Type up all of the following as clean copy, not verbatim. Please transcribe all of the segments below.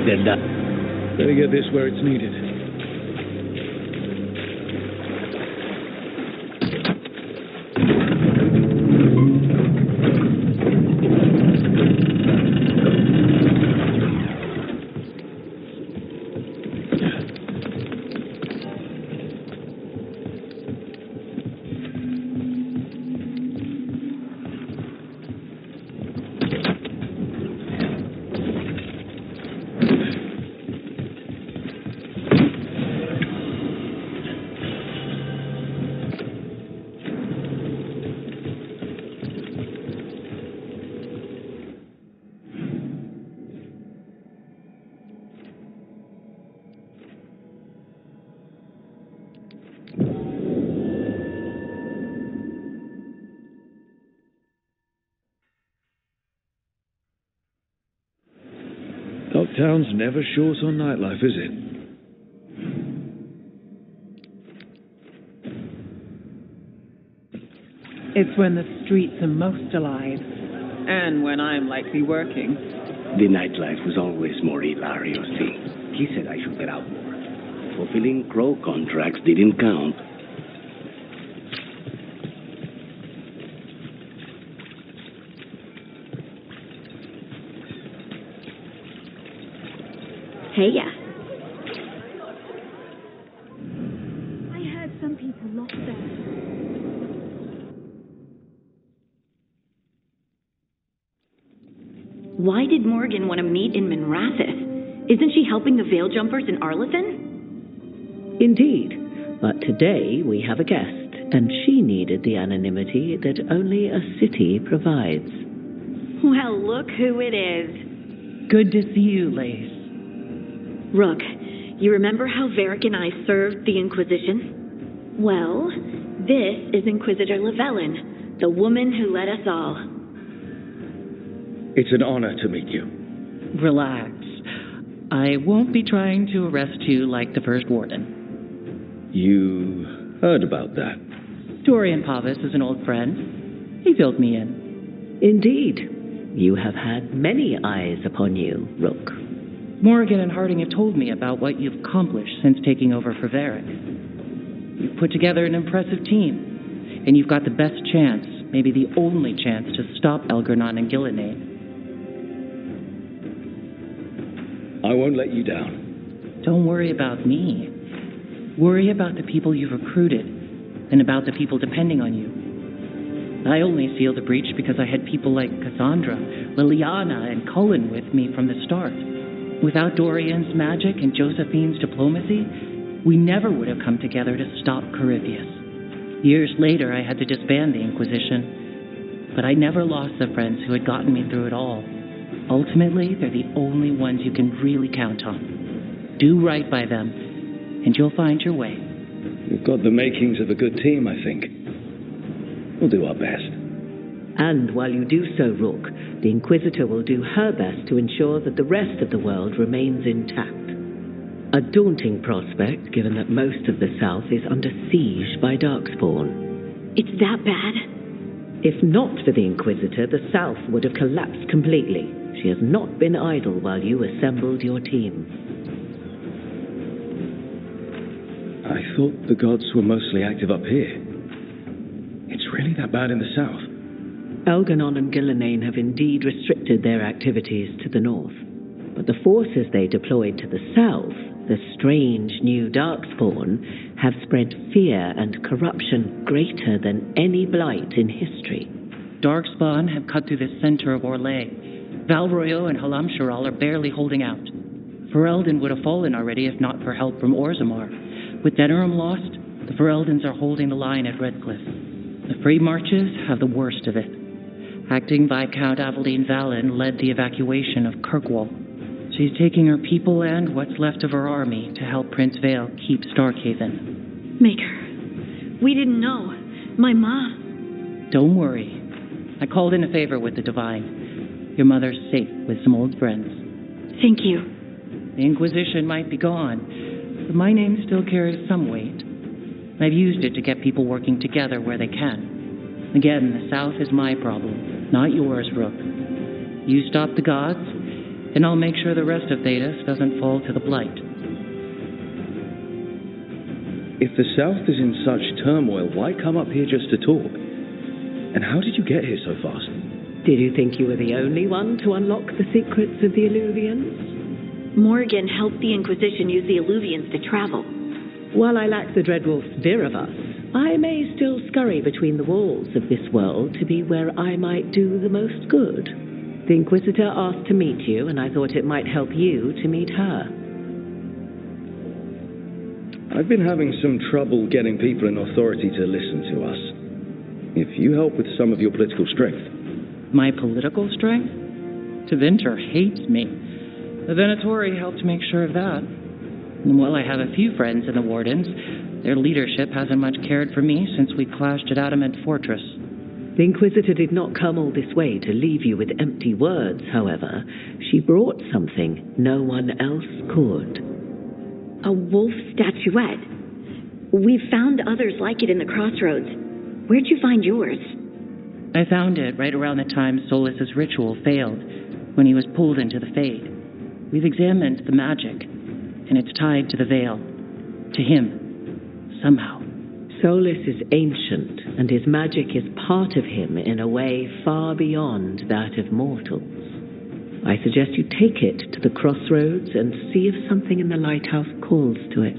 they're done. Better get this where it's needed. Town's never short on nightlife, is it? It's when the streets are most alive. And when I'm likely working. The nightlife was always more hilarious, see. He said I should get out more. Fulfilling crow contracts didn't count. Hey, yeah. I heard some people lost there. Why did Morgan want to meet in Minrathith? Isn't she helping the Veil Jumpers in Arlathan? Indeed. But today we have a guest, and she needed the anonymity that only a city provides. Well, look who it is. Good to see you, Lace. Rook, you remember how Varric and I served the Inquisition? Well, this is Inquisitor Llewellyn, the woman who led us all. It's an honor to meet you. Relax. I won't be trying to arrest you like the First Warden. You heard about that? Dorian Pavis is an old friend. He filled me in. Indeed. You have had many eyes upon you, Rook. Morgan and Harding have told me about what you've accomplished since taking over for Varric. You've put together an impressive team, and you've got the best chance, maybe the only chance, to stop Elgar'nan and Gillenane. I won't let you down. Don't worry about me. Worry about the people you've recruited, and about the people depending on you. I only sealed the breach because I had people like Cassandra, Liliana, and Cullen with me from the start. Without Dorian's magic and Josephine's diplomacy, we never would have come together to stop Corypheus. Years later, I had to disband the Inquisition, but I never lost the friends who had gotten me through it all. Ultimately, they're the only ones you can really count on. Do right by them, and you'll find your way. We've got the makings of a good team, I think. We'll do our best. And while you do so, Rook, the Inquisitor will do her best to ensure that the rest of the world remains intact. A daunting prospect, given that most of the South is under siege by Darkspawn. It's that bad? If not for the Inquisitor, the South would have collapsed completely. She has not been idle while you assembled your team. I thought the gods were mostly active up here. It's really that bad in the South? Elgar'nan and Gillenane have indeed restricted their activities to the north. But the forces they deployed to the south, the strange new Darkspawn, have spread fear and corruption greater than any blight in history. Darkspawn have cut through the center of Orlais. Valroyo and Halamsharal are barely holding out. Ferelden would have fallen already if not for help from Orzammar. With Denerim lost, the Fereldans are holding the line at Redcliffe. The Free Marches have the worst of it. Acting Viscount Aveline Valen led the evacuation of Kirkwall. She's taking her people and what's left of her army to help Prince Vale keep Starkhaven. Maker, we didn't know. My mom. Don't worry. I called in a favor with the Divine. Your mother's safe with some old friends. Thank you. The Inquisition might be gone, but my name still carries some weight. I've used it to get people working together where they can. Again, the South is my problem, not yours, Rook. You stop the gods, and I'll make sure the rest of Thedas doesn't fall to the Blight. If the South is in such turmoil, why come up here just to talk? And how did you get here so fast? Did you think you were the only one to unlock the secrets of the Illuvians? Morgan helped the Inquisition use the Illuvians to travel. While I lack the Dreadwolf's Viravus, I may still scurry between the walls of this world to be where I might do the most good. The Inquisitor asked to meet you, and I thought it might help you to meet her. I've been having some trouble getting people in authority to listen to us. If you help with some of your political strength. My political strength? Tevinter hates me. The Venatori helped make sure of that. And while I have a few friends in the Wardens, their leadership hasn't much cared for me since we clashed at Adamant Fortress. The Inquisitor did not come all this way to leave you with empty words, however. She brought something no one else could. A wolf statuette. We've found others like it in the crossroads. Where'd you find yours? I found it right around the time Solus's ritual failed, when he was pulled into the Fade. We've examined the magic, and it's tied to the Veil. To him, somehow. Solus is ancient, and his magic is part of him in a way far beyond that of mortals. I suggest you take it to the crossroads and see if something in the lighthouse calls to it.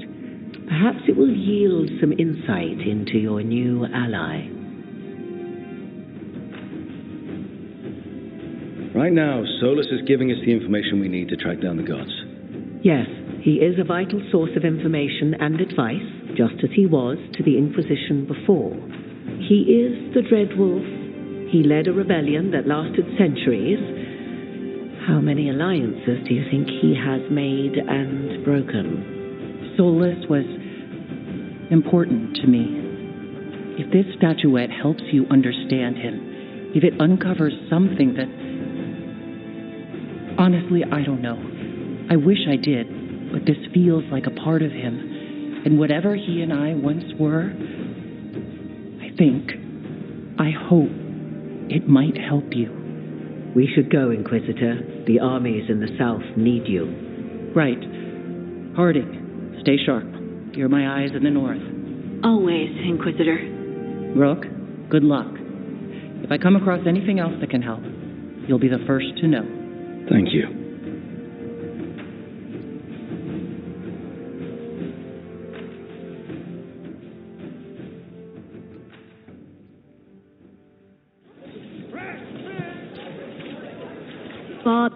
Perhaps it will yield some insight into your new ally. Right now, Solus is giving us the information we need to track down the gods. Yes, he is a vital source of information and advice, just as he was to the Inquisition before. He is the Dreadwolf. He led a rebellion that lasted centuries. How many alliances do you think he has made and broken? Solus was important to me. If this statuette helps you understand him, if it uncovers something that... Honestly, I don't know. I wish I did, but this feels like a part of him. And whatever he and I once were, I hope it might help you. We should go, Inquisitor. The armies in the south need you. Right. Harding, stay sharp. You're my eyes in the north. Always, Inquisitor. Rook, good luck. If I come across anything else that can help, you'll be the first to know. Thank you. Bob.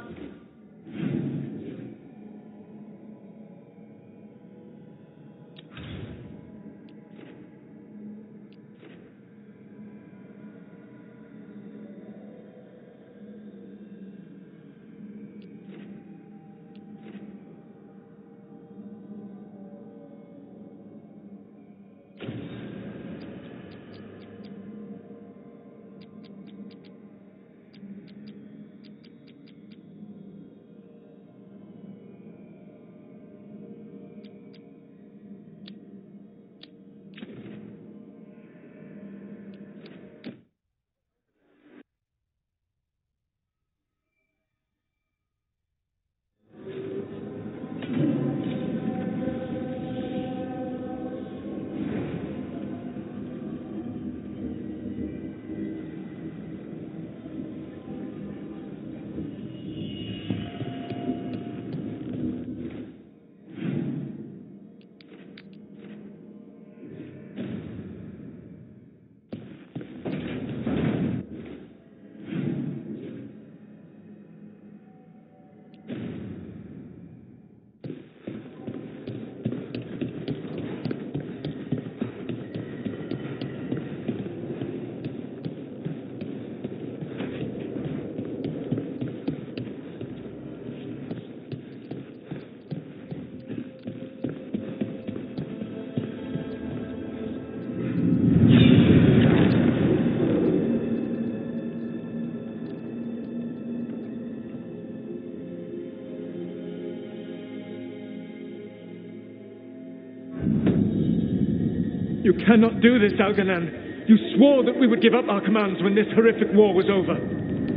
You cannot do this, Algernon. You swore that we would give up our commands when this horrific war was over.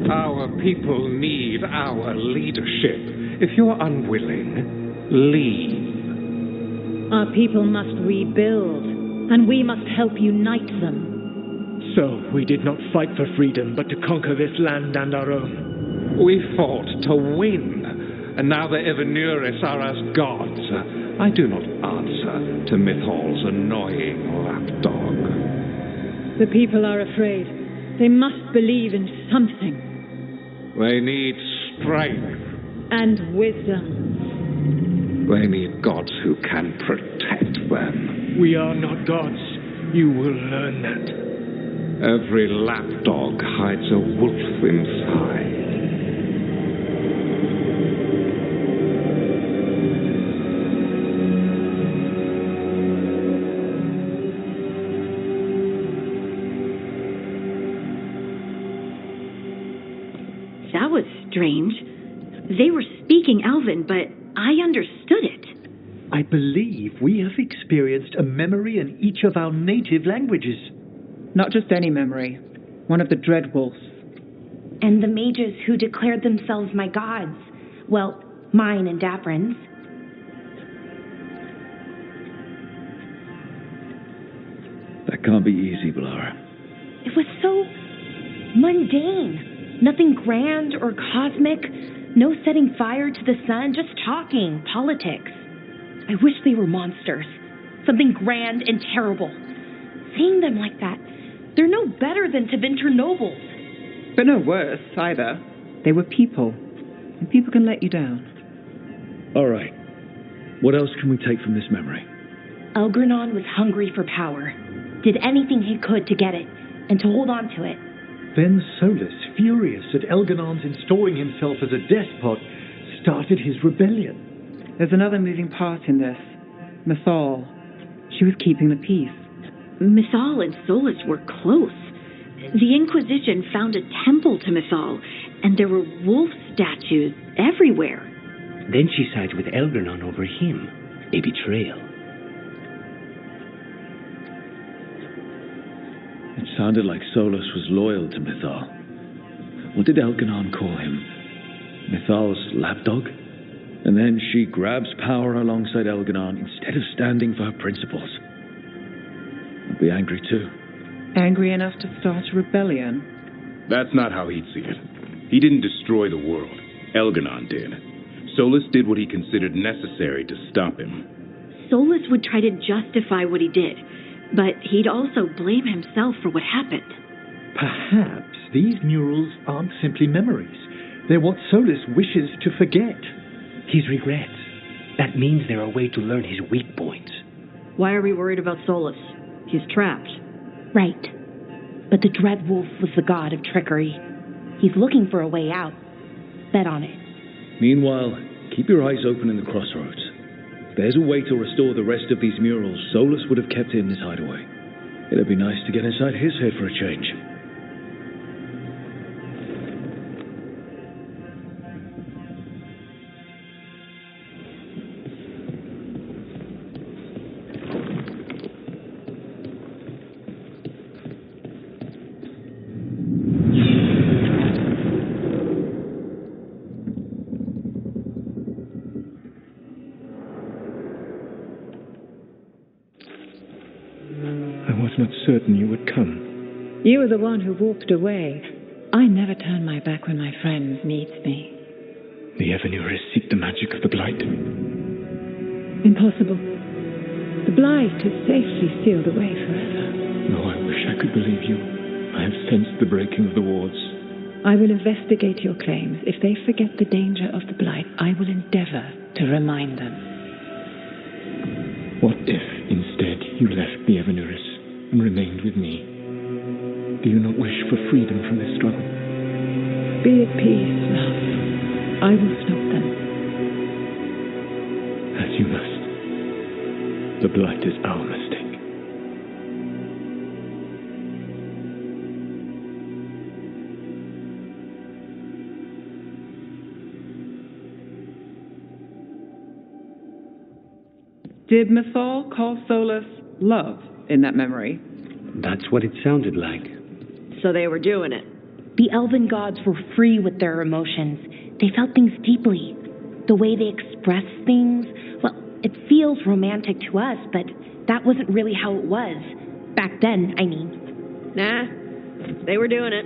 Our people need our leadership. If you're unwilling, leave. Our people must rebuild, and we must help unite them. So, we did not fight for freedom, but to conquer this land and our own. We fought to win, and now the Evanuris are as gods. I do not answer to Mythal's annoying lapdog. The people are afraid. They must believe in something. They need strength. And wisdom. They need gods who can protect them. We are not gods. You will learn that. Every lapdog hides a wolf inside. That was strange. They were speaking Elven, but I understood it. I believe we have experienced a memory in each of our native languages. Not just any memory. One of the Dread Wolves. And the mages who declared themselves my gods. Well, mine and Davrin's. That can't be easy, Blara. It was so mundane. Nothing grand or cosmic. No setting fire to the sun, just talking, politics. I wish they were monsters. Something grand and terrible. Seeing them like that, they're no better than Tevinter nobles. But no worse, either. They were people. And people can let you down. All right. What else can we take from this memory? Elgranon was hungry for power. Did anything he could to get it, and to hold on to it. Then Solus, furious at Elganon's installing himself as a despot, started his rebellion. There's another moving part in this. Mythal. She was keeping the peace. Mythal and Solus were close. The Inquisition found a temple to Mythal, and there were wolf statues everywhere. Then she sides with Elgranon over him. A betrayal. It sounded like Solus was loyal to Mythal. What did Elganon call him? Mythal's lapdog? And then she grabs power alongside Elganon instead of standing for her principles. I'd be angry too. Angry enough to start a rebellion? That's not how he'd see it. He didn't destroy the world. Elganon did. Solus did what he considered necessary to stop him. Solus would try to justify what he did, but he'd also blame himself for what happened. Perhaps these murals aren't simply memories. They're what Solus wishes to forget. His regrets. That means they're a way to learn his weak points. Why are we worried about Solus? He's trapped. Right. But the Dread Wolf was the god of trickery. He's looking for a way out. Bet on it. Meanwhile, keep your eyes open in the crossroads. If there's a way to restore the rest of these murals, Solus would have kept it in his hideaway. It'd be nice to get inside his head for a change. Not certain you would come. You were the one who walked away. I never turn my back when my friend needs me. The Evanuris seek the magic of the Blight. Impossible. The Blight is safely sealed away forever. No, I wish I could believe you. I have sensed the breaking of the wards. I will investigate your claims. If they forget the danger of the Blight, I will endeavor to remind them. What if, instead, you left the Evanuris and remained with me? Do you not wish for freedom from this struggle? Be at peace, love. I will stop them. As you must. The Blight is our mistake. Did Mythal call Solus love in that memory? That's what it sounded like. So they were doing it. The elven gods were free with their emotions. They felt things deeply. The way they expressed things, well, it feels romantic to us, but that wasn't really how it was. Back then, I mean. Nah, they were doing it.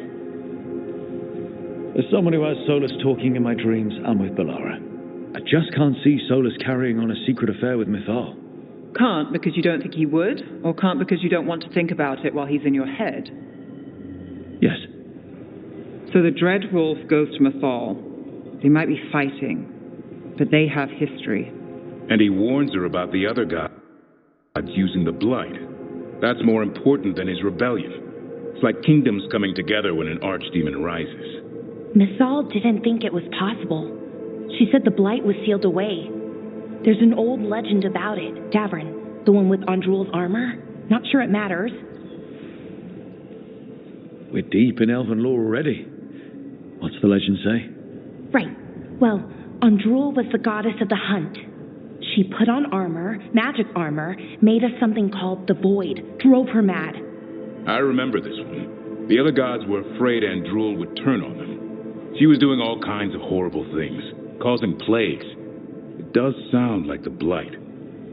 As someone who has Solus talking in my dreams, I'm with Balara. I just can't see Solus carrying on a secret affair with Mythal. Can't because you don't think he would, or can't because you don't want to think about it while he's in your head? Yes. So the Dread Wolf goes to Mythal. They might be fighting, but they have history. And he warns her about the other gods using the Blight. That's more important than his rebellion. It's like kingdoms coming together when an archdemon rises. Mythal didn't think it was possible. She said the Blight was sealed away. There's an old legend about it. Davrin, the one with Andrul's armor. Not sure it matters. We're deep in elven lore already. What's the legend say? Right. Well, Andrul was the goddess of the hunt. She put on armor, magic armor, made us something called the Void, drove her mad. I remember this one. The other gods were afraid Andrul would turn on them. She was doing all kinds of horrible things, causing plagues. It does sound like the Blight.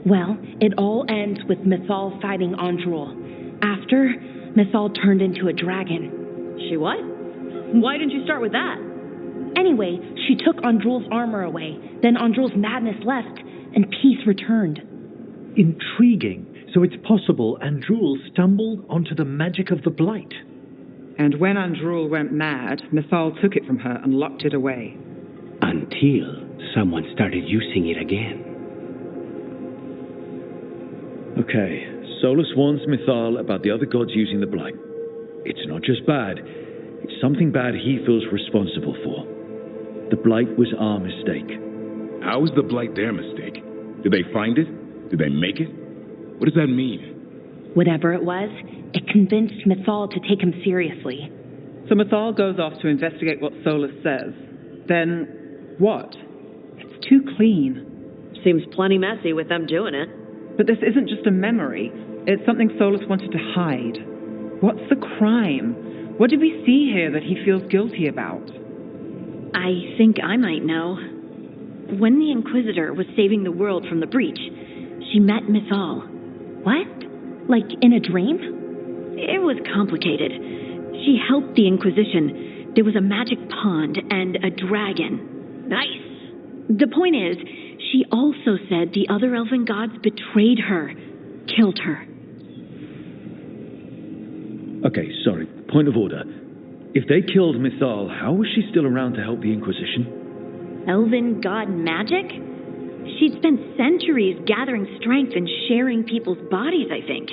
Well, it all ends with Mythal fighting Andrul. After, Mythal turned into a dragon. She what? Why didn't you start with that? Anyway, she took Andrul's armor away. Then Andrul's madness left, and peace returned. Intriguing. So it's possible Andrul stumbled onto the magic of the Blight. And when Andrul went mad, Mythal took it from her and locked it away. Until someone started using it again. Okay, Solus warns Mythal about the other gods using the Blight. It's not just bad, it's something bad he feels responsible for. The Blight was our mistake. How was the Blight their mistake? Did they find it? Did they make it? What does that mean? Whatever it was, it convinced Mythal to take him seriously. So Mythal goes off to investigate what Solus says. Then, what? It's too clean. Seems plenty messy with them doing it. But this isn't just a memory. It's something Solus wanted to hide. What's the crime? What did we see here that he feels guilty about? I think I might know. When the Inquisitor was saving the world from the breach, she met Mythal. What? Like in a dream? It was complicated. She helped the Inquisition. There was a magic pond and a dragon. Nice. The point is, she also said the other elven gods betrayed her, killed her. Okay, sorry. Point of order. If they killed Mythal, how was she still around to help the Inquisition? Elven god magic? She'd spent centuries gathering strength and sharing people's bodies, I think.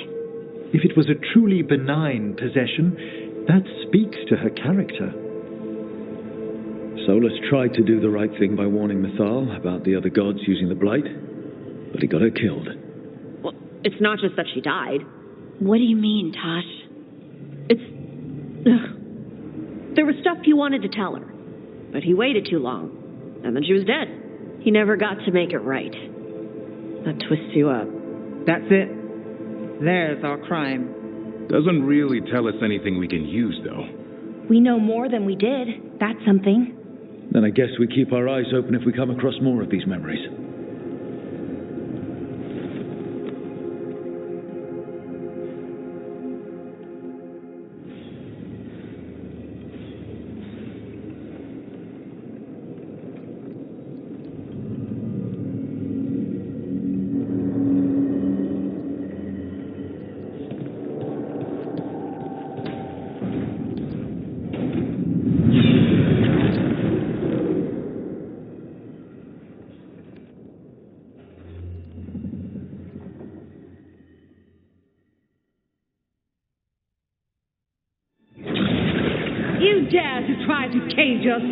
If it was a truly benign possession, that speaks to her character. Solus tried to do the right thing by warning Mythal about the other gods using the Blight, but he got her killed. Well, it's not just that she died. What do you mean, Tosh? There was stuff he wanted to tell her, but he waited too long, and then she was dead. He never got to make it right. That twists you up. That's it. There's our crime. Doesn't really tell us anything we can use, though. We know more than we did. That's something. Then I guess we keep our eyes open if we come across more of these memories. You dare to try to cage us,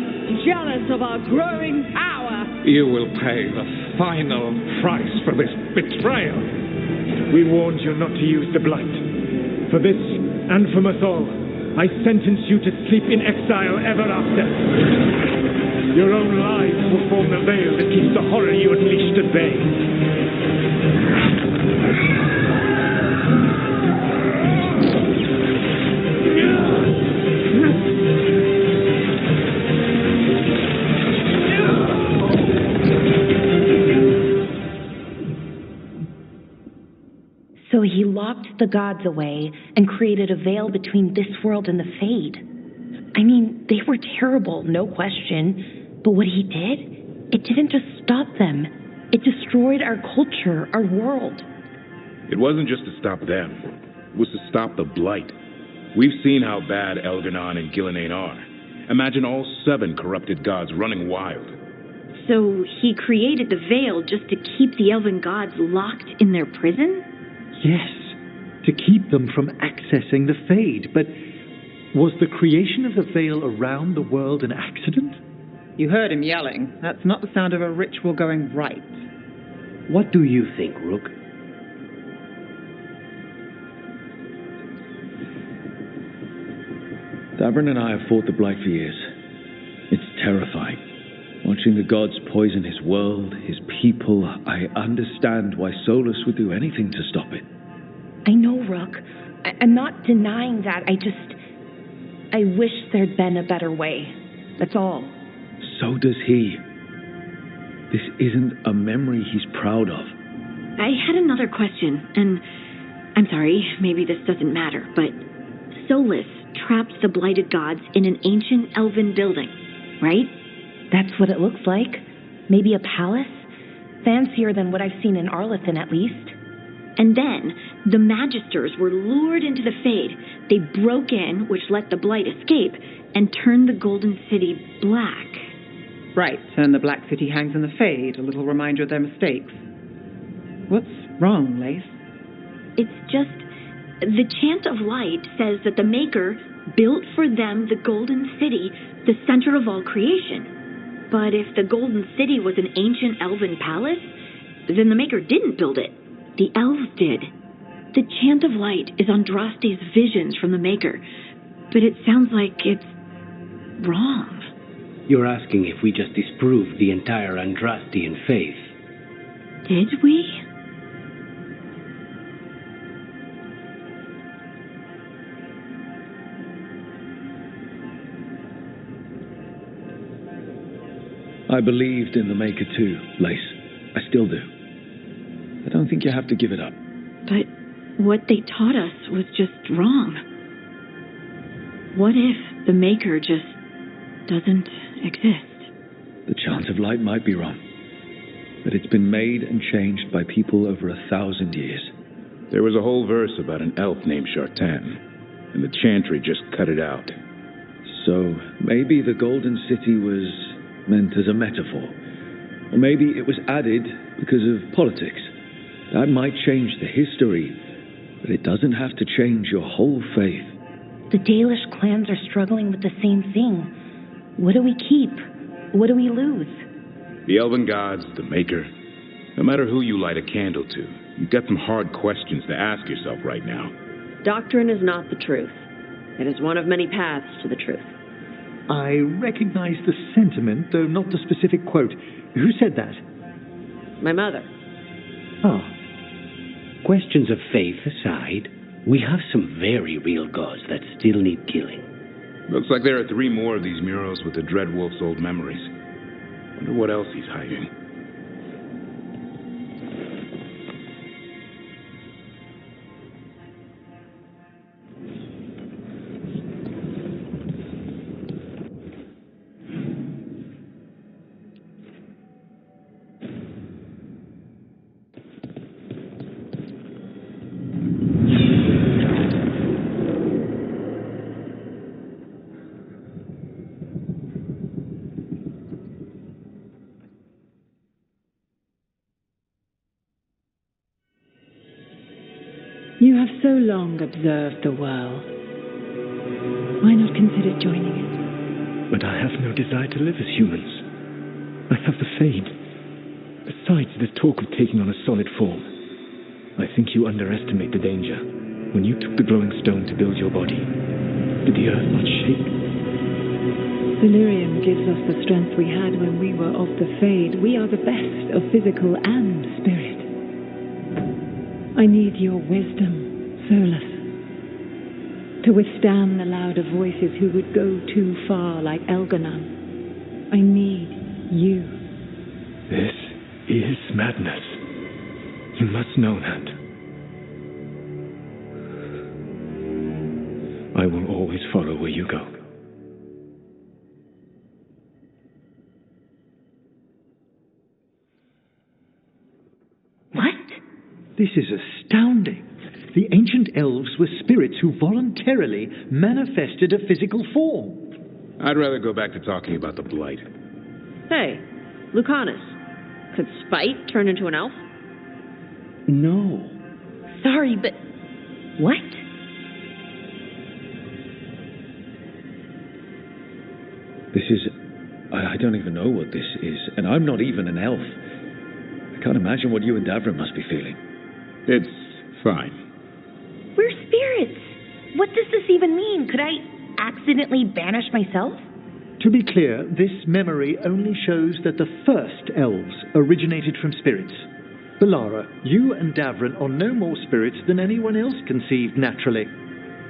jealous of our growing power. You will pay the final price for this betrayal. We warned you not to use the Blight. For this, and for Mythal, I sentence you to sleep in exile ever after. Your own lives will form the veil that keeps the horror you unleashed at bay. he locked the gods away and created a veil between this world and the Fade. I mean, they were terrible, no question. But what he did, it didn't just stop them. It destroyed our culture, our world. It wasn't just to stop them. It was to stop the Blight. We've seen how bad Elganon and Gillenane are. Imagine all 7 corrupted gods running wild. So he created the veil just to keep the elven gods locked in their prison? Yes, to keep them from accessing the Fade. But was the creation of the veil around the world an accident? You heard him yelling. That's not the sound of a ritual going right. What do you think, Rook? Davrin and I have fought the Blight for years. It's terrifying. Watching the gods poison his world, his people, I understand why Solus would do anything to stop it. I know, Rook. I'm not denying that. I wish there'd been a better way. That's all. So does he. This isn't a memory he's proud of. I had another question, and I'm sorry, maybe this doesn't matter, but Solus trapped the blighted gods in an ancient elven building, right? That's what it looks like. Maybe a palace? Fancier than what I've seen in Arlethan, at least. And then, the Magisters were lured into the Fade. They broke in, which let the Blight escape, and turned the Golden City black. Right, and the Black City hangs in the Fade, a little reminder of their mistakes. What's wrong, Lace? It's just, the Chant of Light says that the Maker built for them the Golden City, the center of all creation. But if the Golden City was an ancient elven palace, then the Maker didn't build it. The elves did. The Chant of Light is Andraste's visions from the Maker, but it sounds like it's wrong. You're asking if we just disproved the entire Andrastian faith. Did we? I believed in the Maker too, Lace. I still do. I don't think you have to give it up. But what they taught us was just wrong. What if the Maker just doesn't exist? The Chant of Light might be wrong, but it's been made and changed by people over 1,000 years. There was a whole verse about an elf named Shartan, and the chantry just cut it out. So maybe the Golden City was meant as a metaphor. Or maybe it was added because of politics. That might change the history, but it doesn't have to change your whole faith. The Dalish clans are struggling with the same thing. What do we keep? What do we lose? The elven gods, the Maker. No matter who you light a candle to, you've got some hard questions to ask yourself right now. Doctrine is not the truth. It is one of many paths to the truth. I recognize the sentiment, though not the specific quote. Who said that? My mother. Ah. Questions of faith aside, we have some very real gods that still need killing. Looks like there are 3 more of these murals with the Dreadwolf's old memories. Wonder what else he's hiding. You have so long observed the world. Why not consider joining it? But I have no desire to live as humans. I have the Fade. Besides, there's talk of taking on a solid form. I think you underestimate the danger. When you took the glowing stone to build your body, did the earth not shake? Delirium gives us the strength we had when we were of the Fade. We are the best of physical and spirit. I need your wisdom, Solus, to withstand the louder voices who would go too far like Elganon. I need you. This is madness. You must know that. I will always follow where you go. What? This is astounding. The ancient elves were spirits who voluntarily manifested a physical form. I'd rather go back to talking about the Blight. Hey, Lucanus, could Spite turn into an elf? No. Sorry, but what? This is... I don't even know what this is, and I'm not even an elf. I can't imagine what you and Davrin must be feeling. It's fine. We're spirits. What does this even mean? Could I accidentally banish myself? To be clear, this memory only shows that the first elves originated from spirits. Balara, you and Davrin are no more spirits than anyone else conceived naturally.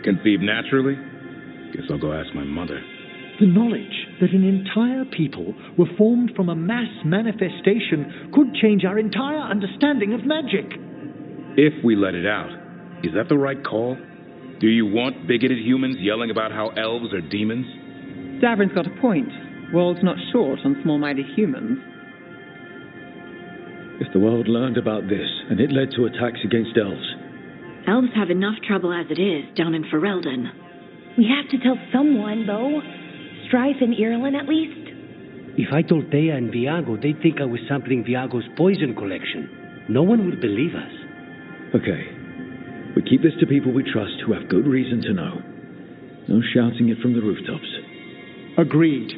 Conceived naturally? Guess I'll go ask my mother. The knowledge that an entire people were formed from a mass manifestation could change our entire understanding of magic. If we let it out, is that the right call? Do you want bigoted humans yelling about how elves are demons? Davrin's got a point. World's not short on small-minded humans. If the world learned about this, and it led to attacks against elves... Elves have enough trouble as it is down in Ferelden. We have to tell someone, though. Strife and Irulan, at least. If I told Thea and Viago, they'd think I was sampling Viago's poison collection. No one would believe us. Okay. We keep this to people we trust who have good reason to know. No shouting it from the rooftops. Agreed.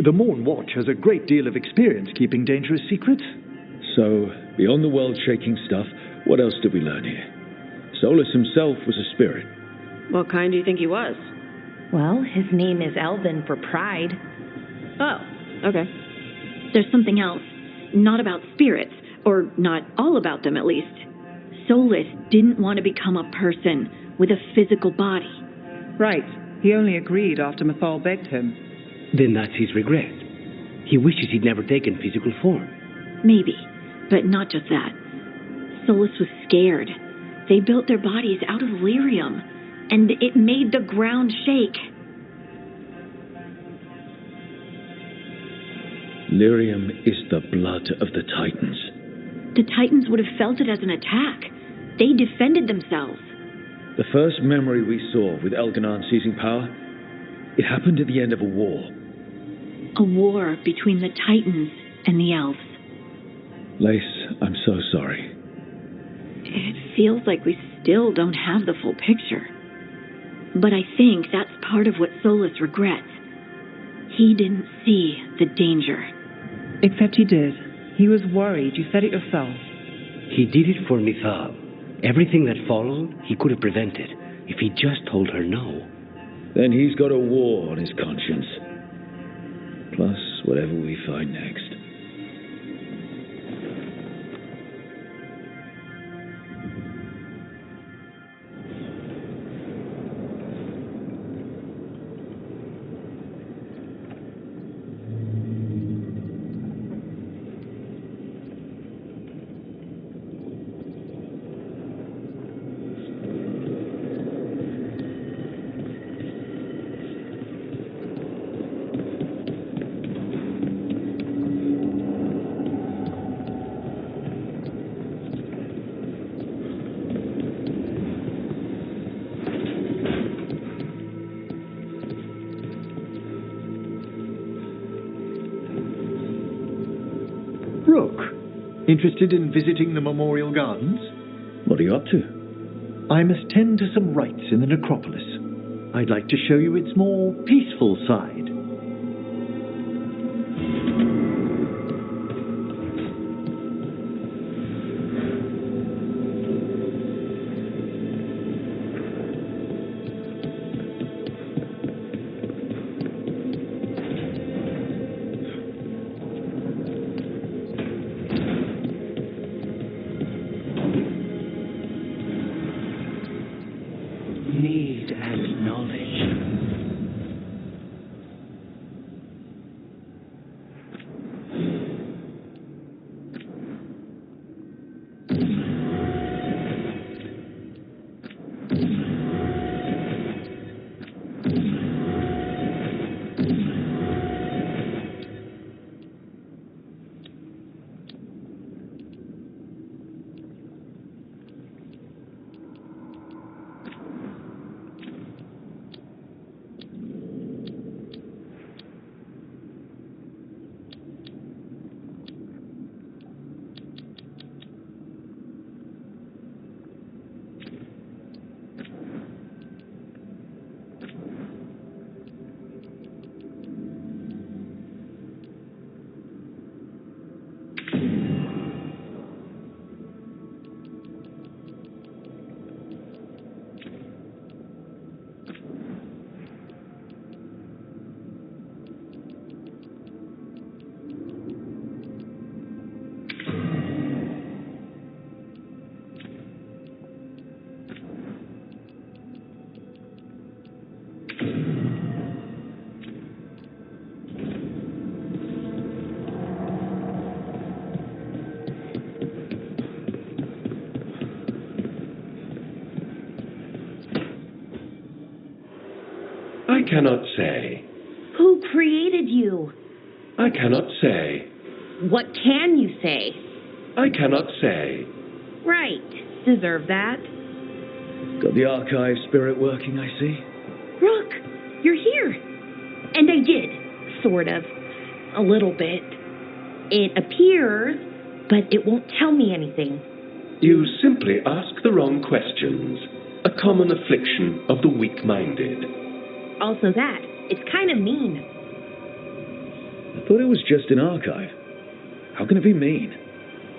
The Morn Watch has a great deal of experience keeping dangerous secrets. So, beyond the world-shaking stuff, what else did we learn here? Solus himself was a spirit. What kind do you think he was? Well, his name is Elven for pride. Oh, okay. There's something else. Not about spirits, or not all about them at least. Solus didn't want to become a person with a physical body. Right. He only agreed after Mathal begged him. Then that's his regret. He wishes he'd never taken physical form. Maybe, but not just that. Solus was scared. They built their bodies out of lyrium, and it made the ground shake. Lyrium is the blood of the Titans. The Titans would have felt it as an attack. They defended themselves. The first memory we saw with Elganon seizing power, it happened at the end of a war. A war between the Titans and the elves. Lace, I'm so sorry. It feels like we still don't have the full picture. But I think that's part of what Solus regrets. He didn't see the danger. Except he did. He was worried. You said it yourself. He did it for Mithal. Everything that followed, he could have prevented if he just told her no. Then he's got a war on his conscience. Plus, whatever we find next. Interested in visiting the Memorial Gardens? What are you up to? I must tend to some rites in the necropolis. I'd like to show you its more peaceful side. I cannot say. Who created you? I cannot say. What can you say? I cannot say. Right. Deserve that. Got the archive spirit working, I see. Rook, you're here. And I did. Sort of. A little bit. It appears, but it won't tell me anything. You simply ask the wrong questions. A common affliction of the weak-minded. Also that. It's kind of mean. I thought it was just an archive. How can it be mean?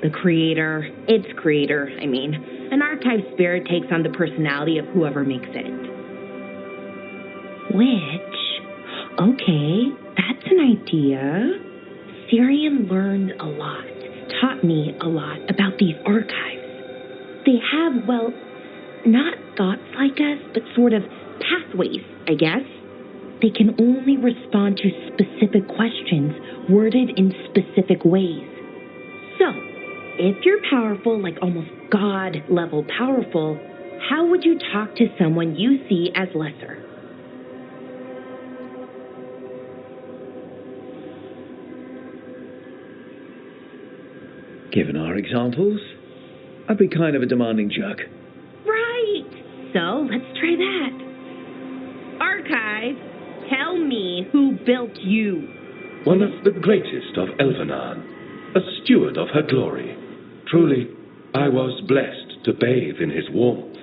The creator. Its creator, I mean. An archive spirit takes on the personality of whoever makes it. Which, okay, that's an idea. Syrian learned a lot, taught me a lot about these archives. They have, well, not thoughts like us, but sort of pathways, I guess. They can only respond to specific questions worded in specific ways. So, if you're powerful, like almost God-level powerful, how would you talk to someone you see as lesser? Given our examples, I'd be kind of a demanding jerk. Right! So, let's try that. Archive, tell me who built you. One of the greatest of Elvenan, a steward of her glory. Truly, I was blessed to bathe in his warmth.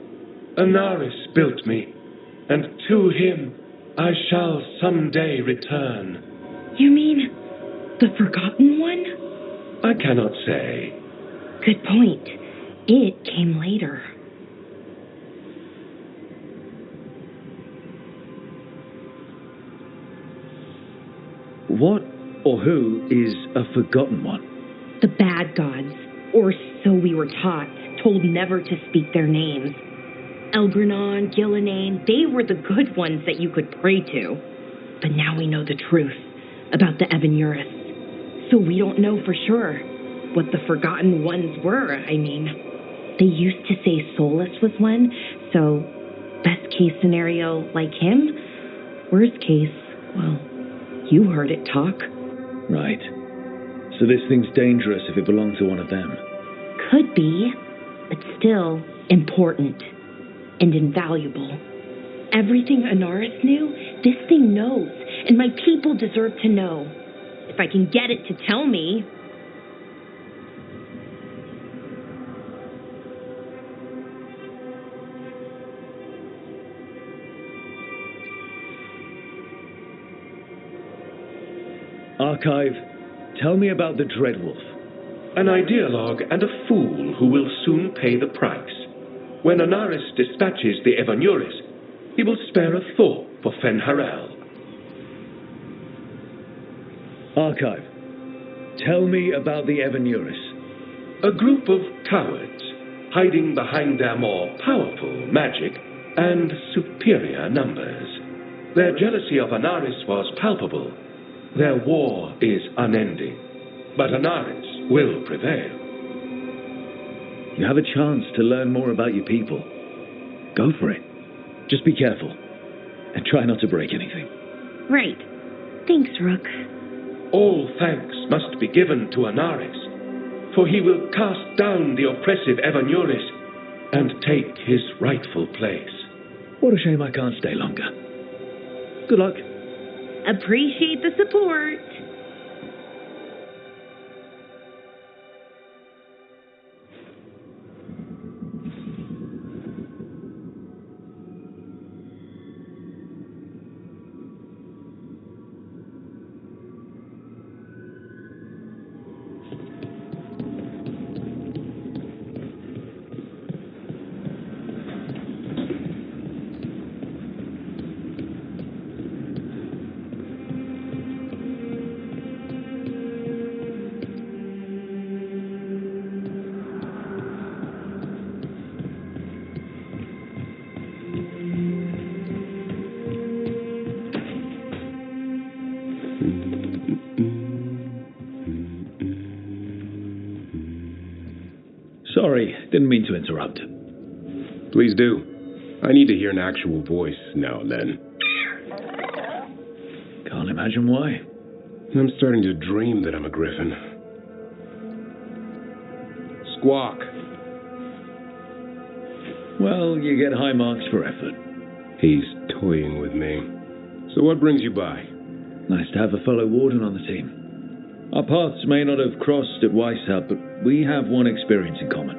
Anaris built me, and to him I shall someday return. You mean the Forgotten One? I cannot say. Good point. It came later. What or who is a Forgotten One? The bad gods, or so we were taught, told never to speak their names. Elgranon, Gillenane, they were the good ones that you could pray to. But now we know the truth about the Evanuris. So we don't know for sure what the Forgotten Ones were, I mean. They used to say Solus was one, so best case scenario like him. Worst case, well, you heard it talk. Right. So this thing's dangerous if it belonged to one of them. Could be, but still important and invaluable. Everything Anaris knew, this thing knows, and my people deserve to know. If I can get it to tell me. Archive, tell me about the Dreadwolf. An ideologue and a fool who will soon pay the price. When Anaris dispatches the Evanuris, he will spare a thought for Fenharel. Archive, tell me about the Evanuris. A group of cowards, hiding behind their more powerful magic and superior numbers. Their jealousy of Anaris was palpable. Their war is unending, but Anaris will prevail. You have a chance to learn more about your people. Go for it. Just be careful, and try not to break anything. Right. Thanks, Rook. All thanks must be given to Anaris, for he will cast down the oppressive Evanuris and take his rightful place. What a shame I can't stay longer. Good luck. Appreciate the support. Sorry, didn't mean to interrupt. Please do. I need to hear an actual voice now and then. Can't imagine why. I'm starting to dream that I'm a griffin. Squawk. Well, you get high marks for effort. He's toying with me. So what brings you by? Nice to have a fellow warden on the team. Our paths may not have crossed at Weishaupt, but we have one experience in common.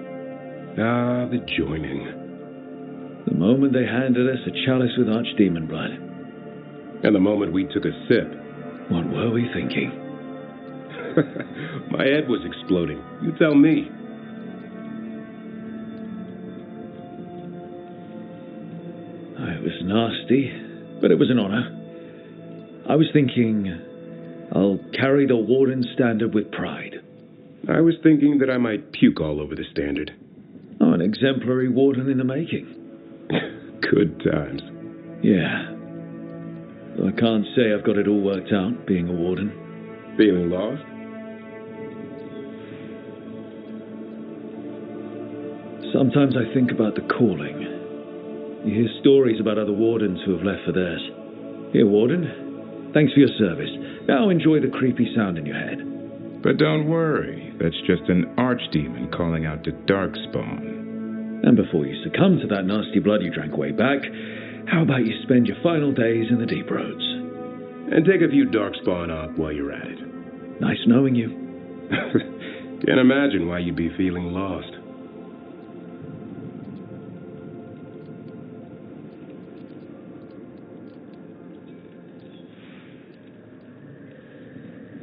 Ah, the joining. The moment they handed us a chalice with archdemon blood. And the moment we took a sip. What were we thinking? My head was exploding. You tell me. It was nasty, but it was an honor. I was thinking, I'll carry the warden's standard with pride. I was thinking that I might puke all over the standard. Oh, an exemplary warden in the making. Good times. Yeah. Though I can't say I've got it all worked out, being a warden. Feeling lost? Sometimes I think about the calling. You hear stories about other wardens who have left for theirs. Here, warden. Thanks for your service. Now enjoy the creepy sound in your head. But don't worry. That's just an archdemon calling out to Darkspawn. And before you succumb to that nasty blood you drank way back, how about you spend your final days in the deep roads? And take a few Darkspawn up while you're at it. Nice knowing you. Can't imagine why you'd be feeling lost.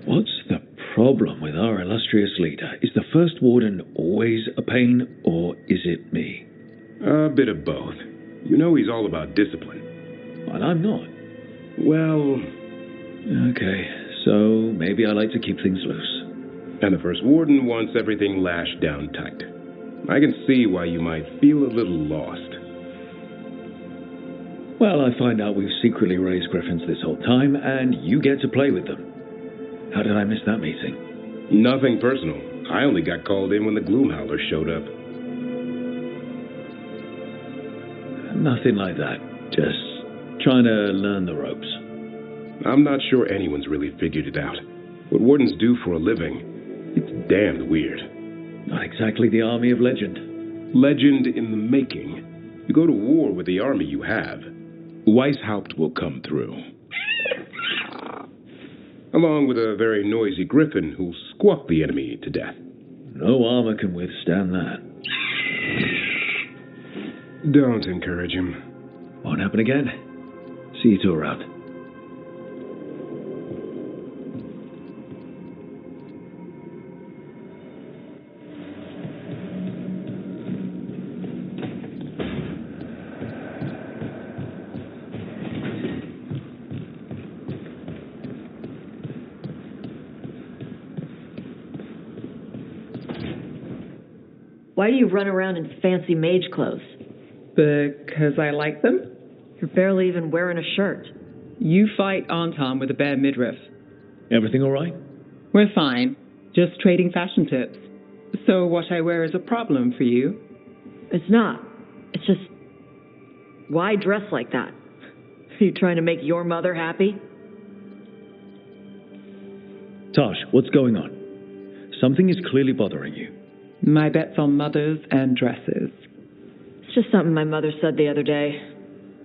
What's the problem with our illustrious leader? Is the first warden always a pain, or is it me? A bit of both. You know he's all about discipline. And I'm not. Well... Okay, so maybe I like to keep things loose. And the first warden wants everything lashed down tight. I can see why you might feel a little lost. Well, I find out we've secretly raised griffins this whole time, and you get to play with them. How did I miss that meeting? Nothing personal. I only got called in when the Gloomhowler showed up. Nothing like that. Just trying to learn the ropes. I'm not sure anyone's really figured it out. What wardens do for a living, it's damned weird. Not exactly the army of legend. Legend in the making. You go to war with the army you have. Weishaupt will come through. Along with a very noisy griffin who'll squawk the enemy to death. No armor can withstand that. Don't encourage him. Won't happen again. See you two around. Why do you run around in fancy mage clothes? Because I like them. You're barely even wearing a shirt. You fight Anton with a bare midriff. Everything all right? We're fine. Just trading fashion tips. So what I wear is a problem for you? It's not. It's just... Why dress like that? Are you trying to make your mother happy? Tosh, what's going on? Something is clearly bothering you. My bet's on mothers and dresses. It's just something my mother said the other day.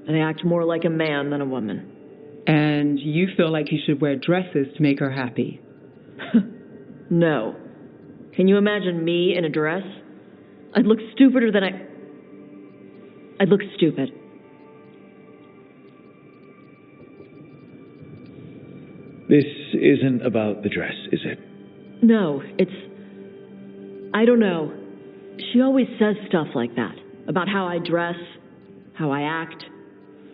I act more like a man than a woman. And you feel like you should wear dresses to make her happy? No. Can you imagine me in a dress? I'd look stupider than I'd look stupid. This isn't about the dress, is it? No, it's... I don't know. She always says stuff like that. About how I dress, how I act.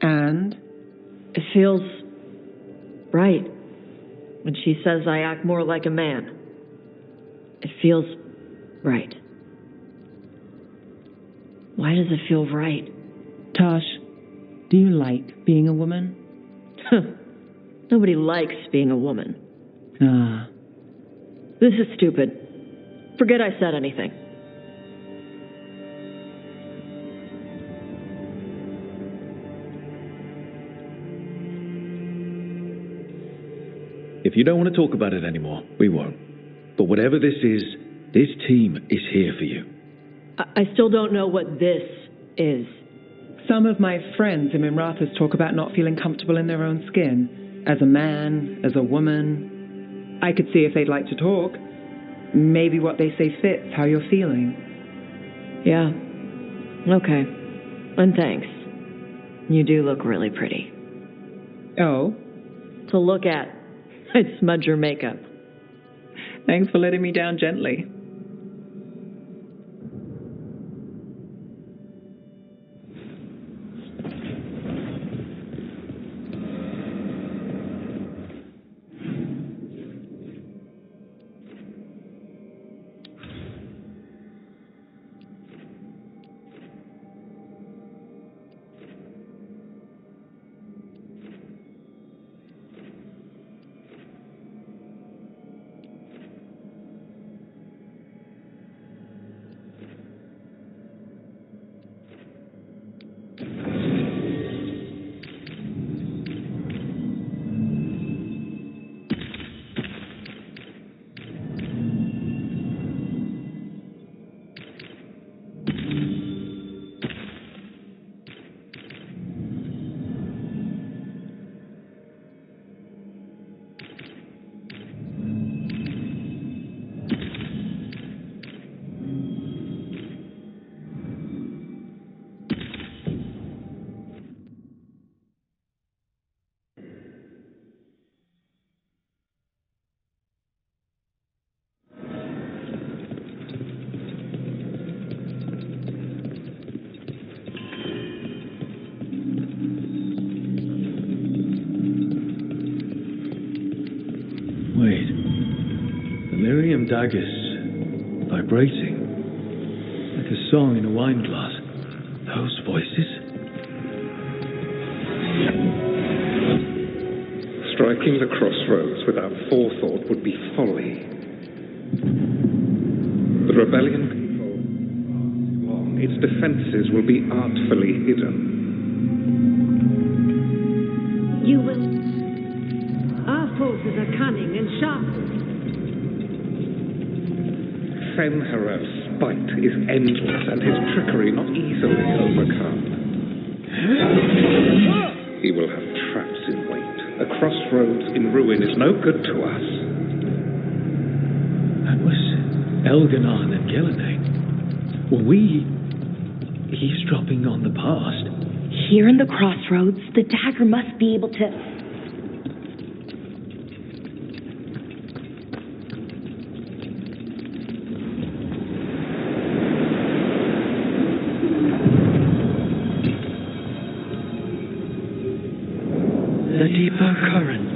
And? It feels... right. When she says I act more like a man. It feels... right. Why does it feel right? Tosh, do you like being a woman? Nobody likes being a woman. Ah. This is stupid. Forget I said anything. If you don't want to talk about it anymore, we won't. But whatever this is, this team is here for you. I still don't know what this is. Some of my friends in Minrathas talk about not feeling comfortable in their own skin. As a man, as a woman. I could see if they'd like to talk. Maybe what they say fits how you're feeling. Yeah. Okay. And thanks. You do look really pretty. Oh? To look at. I'd smudge your makeup. Thanks for letting me down gently. Wait. The lyrium daggers vibrating. Like a song in a wine glass. Those voices? Striking the crossroads without forethought would be folly. The rebellion controls long. Its defenses will be artfully hidden. You will. Our forces are cunning and sharp. Fenharev's spite is endless and his trickery not easily overcome. He will have traps in wait. A crossroads in ruin is no good to us. That was Elganon and Gillenane. Were we eavesdropping on the past? Here in the crossroads, the dagger must be able to... The deeper currents.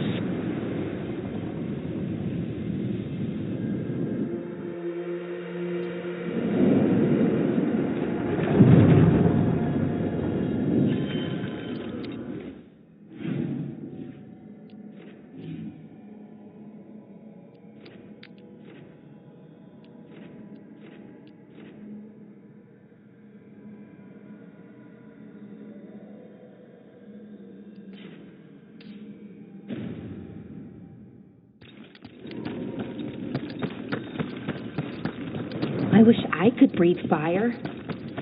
I wish I could breathe fire.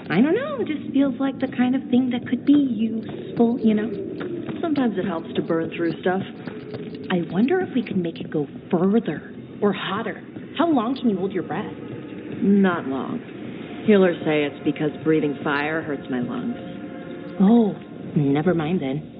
I don't know, it just feels like the kind of thing that could be useful, you know? Sometimes it helps to burn through stuff. I wonder if we could make it go further or hotter. How long can you hold your breath? Not long. Healers say it's because breathing fire hurts my lungs. Oh, never mind then.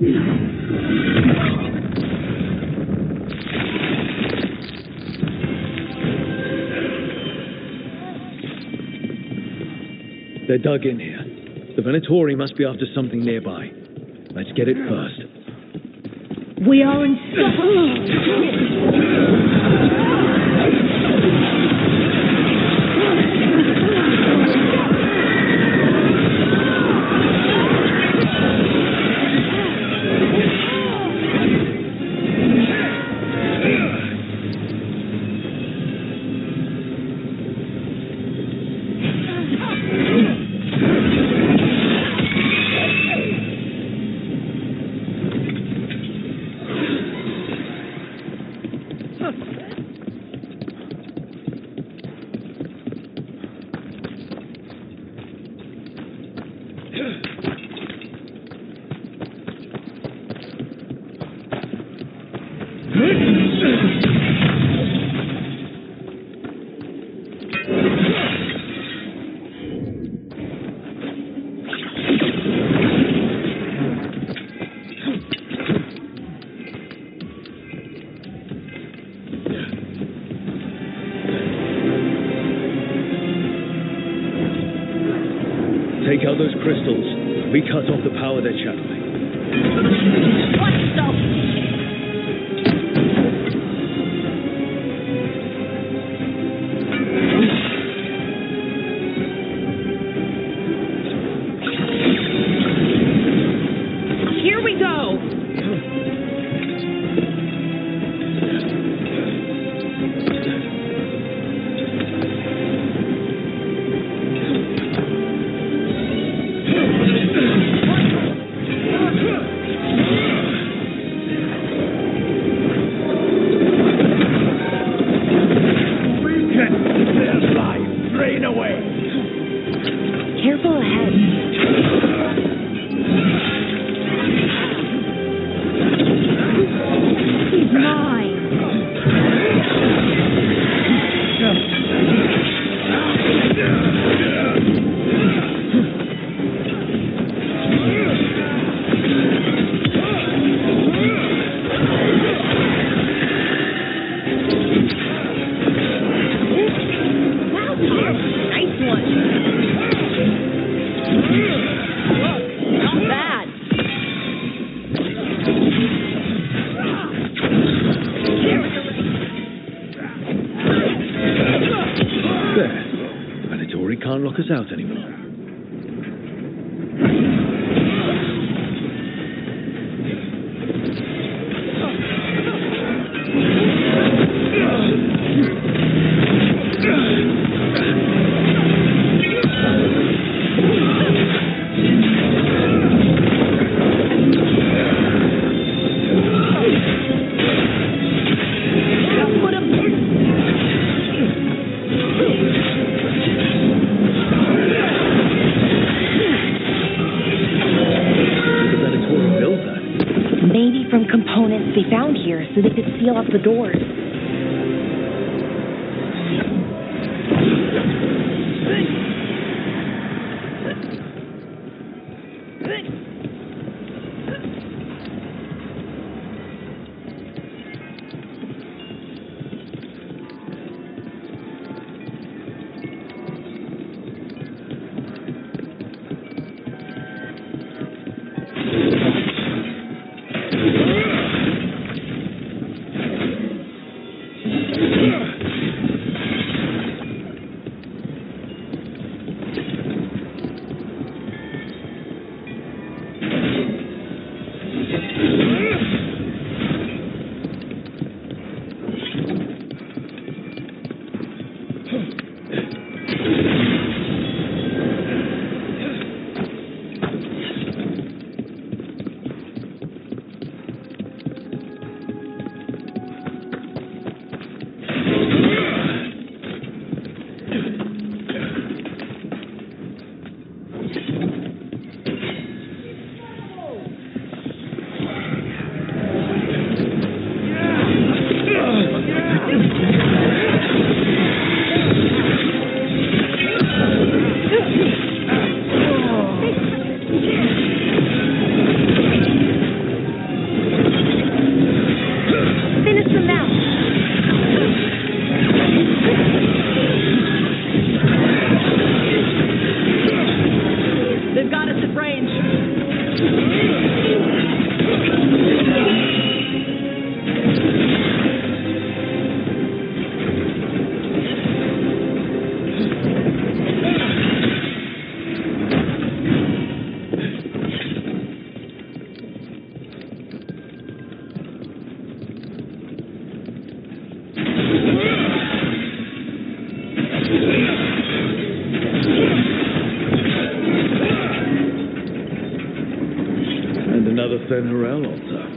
They're dug in here. The Venatori must be after something nearby. Let's get it first. We are unstoppable! Take out those crystals. We cut off the power they're channeling. What the... Here we go! Careful ahead. He's mine! Nice one. Not bad. There. Venatori can't lock us out anymore. Maybe from components they found here so they could seal off the doors. Benharel altar.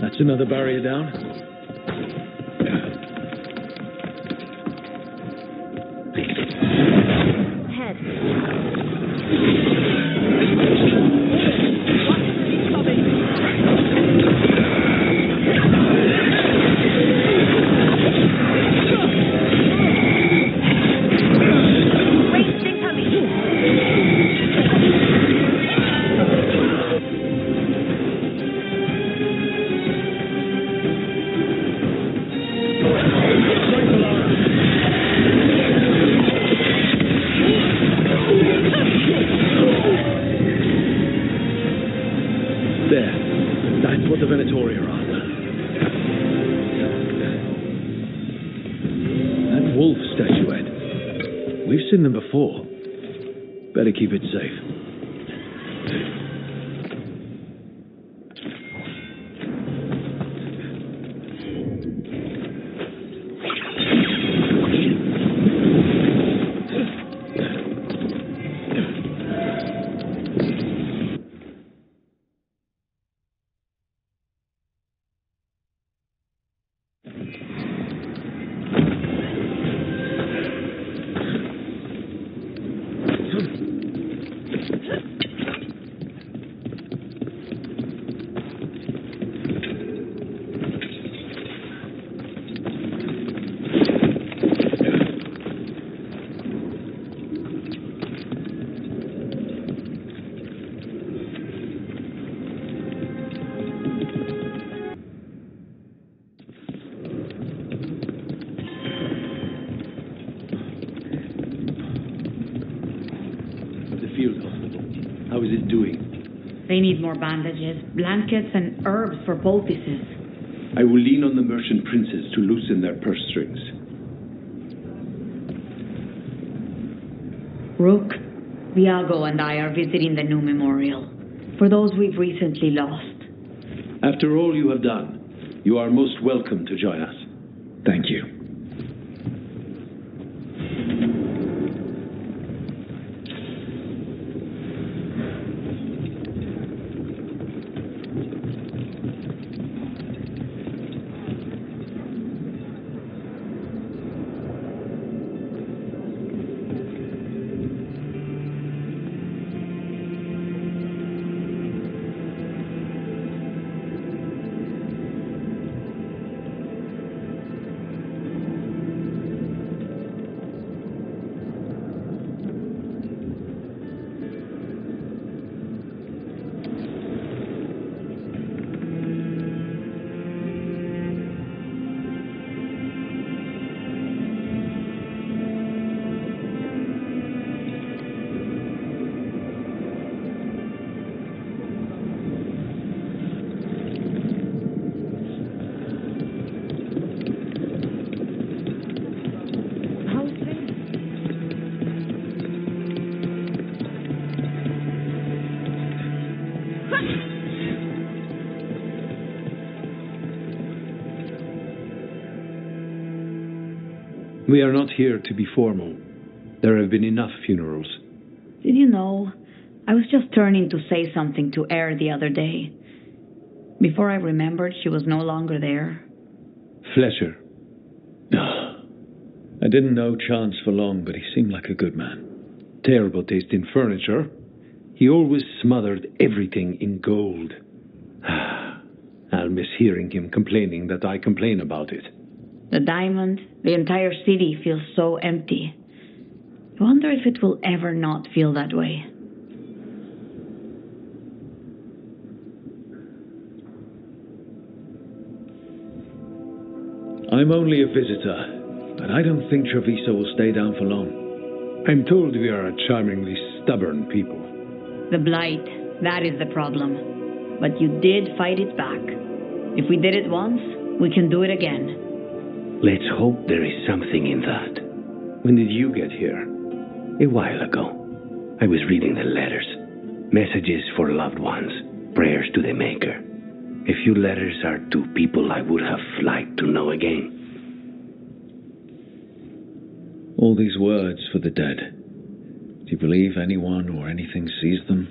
That's another barrier down. Head. That's what the Venatori are after. That wolf statuette. We've seen them before. Better keep it safe. How is it doing? They need more bandages, blankets, and herbs for poultices. I will lean on the merchant princes to loosen their purse strings. Rook, Viago, and I are visiting the new memorial for those we've recently lost. After all you have done, you are most welcome to join us. Thank you. We are not here to be formal. There have been enough funerals. Did you know, I was just turning to say something to Air the other day. Before I remembered, she was no longer there. Fletcher. I didn't know Chance for long, but he seemed like a good man. Terrible taste in furniture. He always smothered everything in gold. I'll miss hearing him complaining that I complain about it. The diamond, the entire city feels so empty. I wonder if it will ever not feel that way. I'm only a visitor, but I don't think Treviso will stay down for long. I'm told we are a charmingly stubborn people. The blight, that is the problem. But you did fight it back. If we did it once, we can do it again. Let's hope there is something in that. When did you get here? A while ago. I was reading the letters. Messages for loved ones. Prayers to the Maker. A few letters are to people I would have liked to know again. All these words for the dead. Do you believe anyone or anything sees them?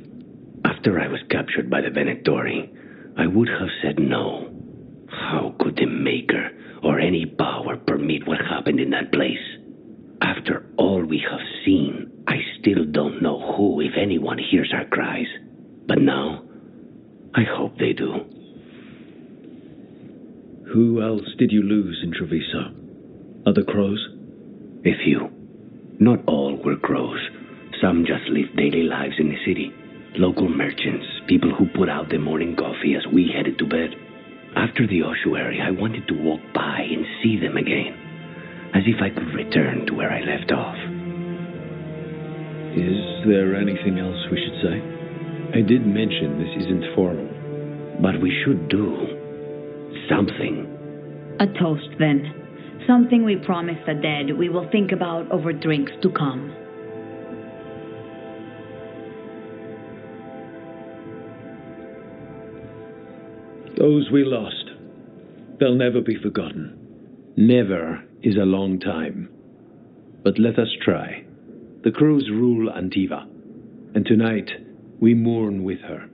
After I was captured by the Venatori, I would have said no. How could the Maker or any power permit what happened in that place? After all we have seen, I still don't know who, if anyone, hears our cries. But now, I hope they do. Who else did you lose in Treviso? Other crows? A few. Not all were crows. Some just lived daily lives in the city. Local merchants, people who put out the morning coffee as we headed to bed. After the ossuary, I wanted to walk by and see them again, as if I could return to where I left off. Is there anything else we should say? I did mention this isn't formal, but we should do something. A toast, then. Something we promise the dead we will think about over drinks to come. Those we lost. They'll never be forgotten. Never is a long time. But let us try. The crows rule Antiva, and tonight we mourn with her.